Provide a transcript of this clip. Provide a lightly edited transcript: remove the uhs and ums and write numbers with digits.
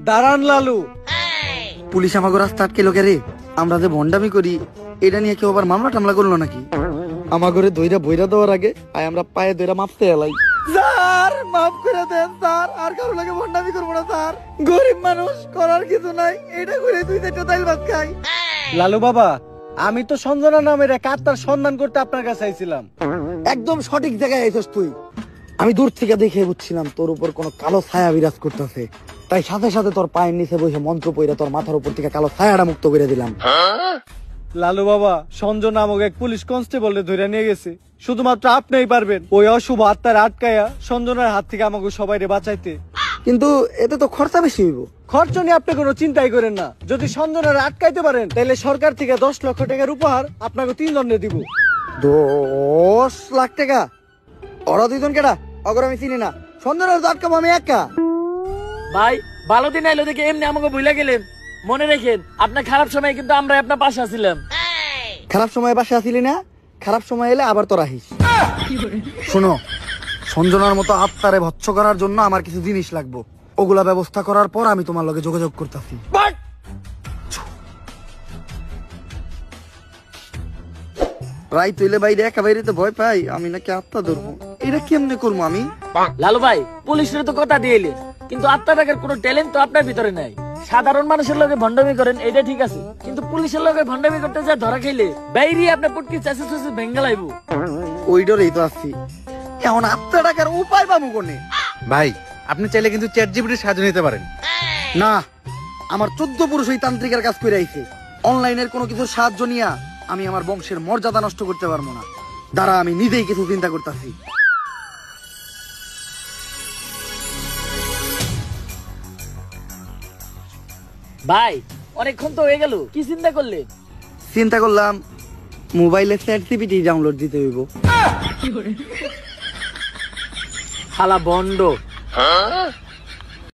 দাঁড়ান লালু। পুলিশ আমাকে রাস্তা আটকে লোকে রে, আমরা যে ভন্ডামি করি এটা নিয়ে কেউ আবার মামলা টামলা করলো নাকি? আমাগরে দইরা বইরা দেওয়ার আগে আয় আমরা পায়ে দইরা মাপতে এলাই। স্যার মাফ করে দেন স্যার, আর কারো লাগে ভন্ডামি করবো না স্যার। গরিব মানুষ, করার কিছু নাই, এটা করে 2-4টা তাইল ভাত খাই। লালু বাবা, আমি তো সঞ্জনা নামের এক আত্মার সন্ধান করতে আপনার কাছে আইছিলাম। একদম সঠিক জায়গায় আইছস তুই। আমি দূর থেকে দেখে বুঝছিলাম তোর উপর কোনো কালো ছায়া বিরাজ করতেছে, তাই সাথে সাথে তোর পায়ের নিচে বসে মন্ত্র পইরা তোর মাথার উপর থেকে কালো ছায়াটা মুক্ত করে দিলাম। লালু বাবা, সঞ্জনা নামক এক পুলিশ কনস্টেবল ধরে নিয়ে গেছে। শুধুমাত্র আপনিই পারবেন ওই অশুভ আত্মার আটকায়া সঞ্জনার হাত থেকে আমাকে সবাই বাঁচাইতে। কিন্তু এতে তো খরচা বেশি হইব। খরচ নিয়ে আপনি কোনো চিন্তাই করেন না। যদি সঞ্জনার আটকাইতে পারেন তাহলে সরকার থেকে 10 লক্ষ টাকার উপহার আপনাকে 3 জনে দিব। 10 লাখ টাকা? ওরা 2 জন কেডা? অগর আমি চিনি না। সঞ্জনার তো আটকাবো আমি একা। ভাই ভালো দিন আইলো দেখে এমনি আমাকে ভুলে গেলেন। মনে রেখেন আপনার খারাপ সময় কিন্তু আমরা আপনার পাশে আছিলাম। খারাপ সময় পাশে আসিলি না, খারাপ সময় এলে আবার তোর আহিস। শোনো, সঞ্জনার মতো আত্মারে ভৎস করার জন্য আমার কিছু জিনিস লাগবে, ওগুলা ব্যবস্থা করার পর আমি তোমার লগে যোগাযোগ করতেছি। রাই তুইলে বাইরে একা বাইরে তো ভয় পাই, আমি নাকি আত্মা ধরবো, এটা কেমনে করবো আমি? লালু ভাই পুলিশের তো কথা দিয়ে এলেন, কিন্তু আত্মা ডাকার কোনো ট্যালেন্ট তো আপনার ভিতরে নাই। সাধারণ মানুষের লগে ভন্ডামি করেন এটা ঠিক আছে, কিন্তু পুলিশের লগে ভন্ডামি করতে যা ধরা খাইলে বাইরে আপনার পুটকি চাষে চাষে ভেঙ্গে লাইব। ওই ডরেই তো আসছি। এখন আত্মা ডাকার উপায় পাবো কোনে? ভাই আপনি চাইলে কিন্তু চ্যাটজিপিটির সাহায্য নিতে পারেন। না, আমার 14 পুরুষ ওই তান্ত্রিকের কাজ করে আইছে। অনলাইনের কোনো কিছু সাহায্য নিয়া আমি আমার বংশের মর্যাদা নষ্ট করতে পারবো না। দাঁড়া, আমি নিজেই কিছু চিন্তা করতেছি। ভাই অনেকক্ষণ তো হয়ে গেল, কি চিন্তা করলেন? চিন্তা করলাম মোবাইলে চ্যাটজিপিটি ডাউনলোড দিতে হইব। হালা বন্ড।